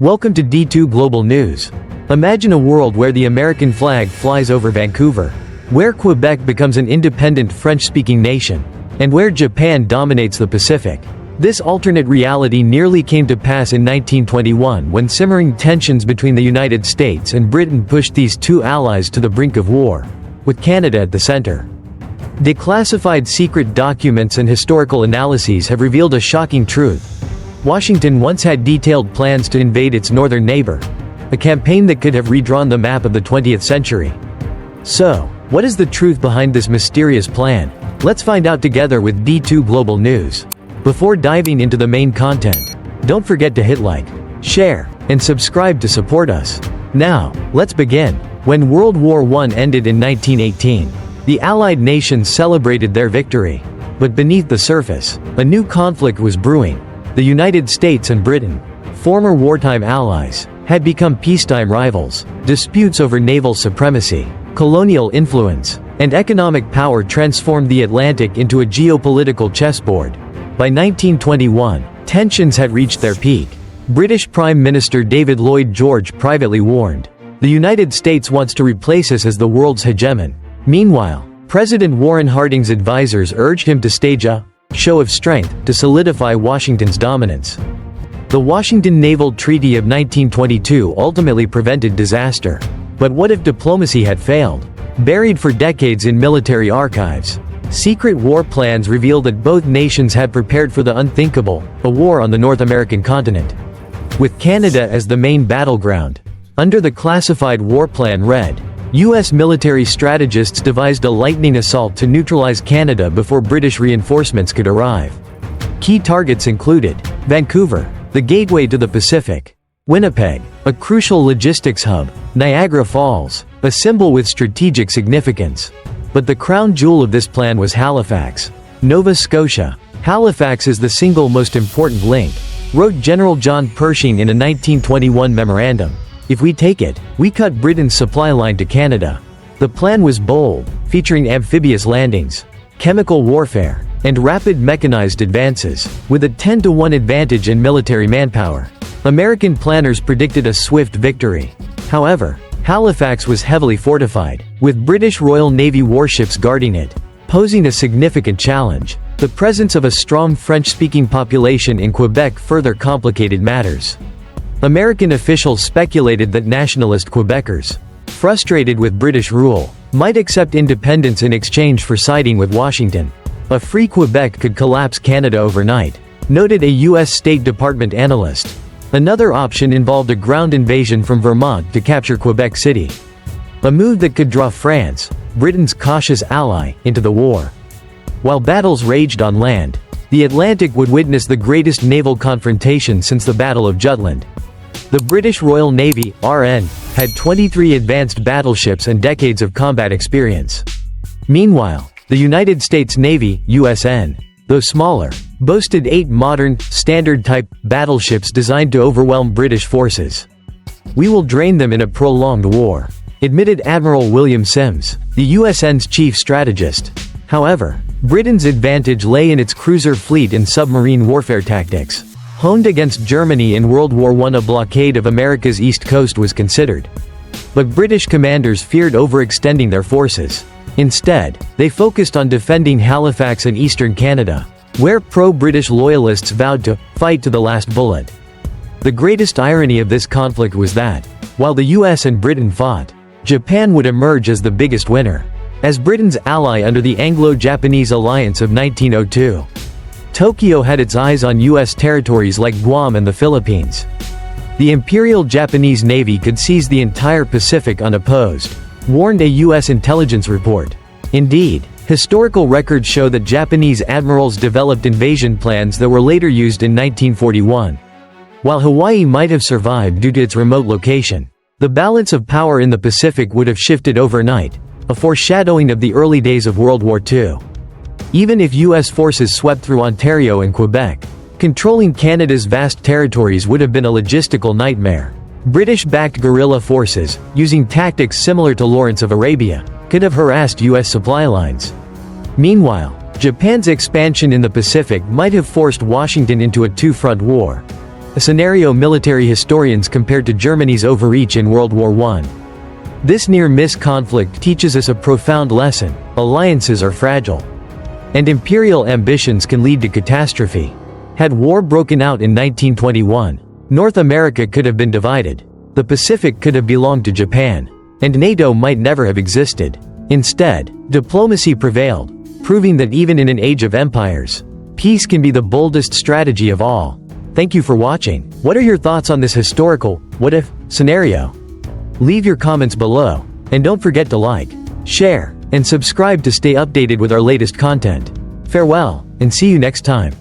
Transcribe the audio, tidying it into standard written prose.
Welcome to D2 Global News. Imagine a world where the American flag flies over Vancouver, where Quebec becomes an independent French-speaking nation, and where Japan dominates the Pacific. This alternate reality nearly came to pass in 1921 when simmering tensions between the United States and Britain pushed these two allies to the brink of war, with Canada at the center. Declassified secret documents and historical analyses have revealed a shocking truth. Washington once had detailed plans to invade its northern neighbor, a campaign that could have redrawn the map of the 20th century. So, what is the truth behind this mysterious plan? Let's find out together with D2 Global News. Before diving into the main content, don't forget to hit like, share, and subscribe to support us. Now, let's begin. When World War I ended in 1918, the Allied nations celebrated their victory. But beneath the surface, a new conflict was brewing. The United States and Britain, former wartime allies, had become peacetime rivals. Disputes over naval supremacy, colonial influence, and economic power transformed the Atlantic into a geopolitical chessboard. By 1921, tensions had reached their peak. British Prime Minister David Lloyd George privately warned, "The United States wants to replace us as the world's hegemon." Meanwhile, President Warren Harding's advisors urged him to stage a show of strength to solidify Washington's dominance. The Washington Naval Treaty of 1922 ultimately prevented disaster. But what if diplomacy had failed? Buried for decades in military archives, secret war plans reveal that both nations had prepared for the unthinkable, a war on the North American continent, with Canada as the main battleground. Under the classified war plan read, U.S. military strategists devised a lightning assault to neutralize Canada before British reinforcements could arrive. Key targets included Vancouver, the gateway to the Pacific; Winnipeg, a crucial logistics hub; Niagara Falls, a symbol with strategic significance. But the crown jewel of this plan was Halifax, Nova Scotia. Halifax is the single most important link, wrote General John Pershing in a 1921 memorandum. If we take it, we cut Britain's supply line to Canada. The plan was bold, featuring amphibious landings, chemical warfare, and rapid mechanized advances, with a 10-to-1 advantage in military manpower. American planners predicted a swift victory. However, Halifax was heavily fortified, with British Royal Navy warships guarding it, posing a significant challenge. The presence of a strong French-speaking population in Quebec further complicated matters. American officials speculated that nationalist Quebecers, frustrated with British rule, might accept independence in exchange for siding with Washington. A free Quebec could collapse Canada overnight, noted a U.S. State Department analyst. Another option involved a ground invasion from Vermont to capture Quebec City, a move that could draw France, Britain's cautious ally, into the war. While battles raged on land, the Atlantic would witness the greatest naval confrontation since the Battle of Jutland. The British Royal Navy, RN, had 23 advanced battleships and decades of combat experience. Meanwhile, the United States Navy, USN, though smaller, boasted 8 modern, standard-type battleships designed to overwhelm British forces. "We will drain them in a prolonged war," admitted Admiral William Sims, the USN's chief strategist. However, Britain's advantage lay in its cruiser fleet and submarine warfare tactics. Honed against Germany in World War I, a blockade of America's east coast was considered. But British commanders feared overextending their forces. Instead, they focused on defending Halifax and eastern Canada, where pro-British loyalists vowed to fight to the last bullet. The greatest irony of this conflict was that, while the US and Britain fought, Japan would emerge as the biggest winner. As Britain's ally under the Anglo-Japanese alliance of 1902, Tokyo had its eyes on U.S. territories like Guam and the Philippines. The Imperial Japanese Navy could seize the entire Pacific unopposed, warned a U.S. intelligence report. Indeed, historical records show that Japanese admirals developed invasion plans that were later used in 1941. While Hawaii might have survived due to its remote location, the balance of power in the Pacific would have shifted overnight, a foreshadowing of the early days of World War II. Even if U.S. forces swept through Ontario and Quebec, controlling Canada's vast territories would have been a logistical nightmare. British-backed guerrilla forces, using tactics similar to Lawrence of Arabia, could have harassed U.S. supply lines. Meanwhile, Japan's expansion in the Pacific might have forced Washington into a two-front war. a scenario military historians compared to Germany's overreach in World War I. This near-miss conflict teaches us a profound lesson: alliances are fragile, and imperial ambitions can lead to catastrophe. Had war broken out in 1921, North America could have been divided, the Pacific could have belonged to Japan, and NATO might never have existed. Instead, diplomacy prevailed, proving that even in an age of empires, peace can be the boldest strategy of all. Thank you for watching. What are your thoughts on this historical, what-if, scenario? Leave your comments below, and don't forget to like, share, and subscribe to stay updated with our latest content. Farewell, and see you next time.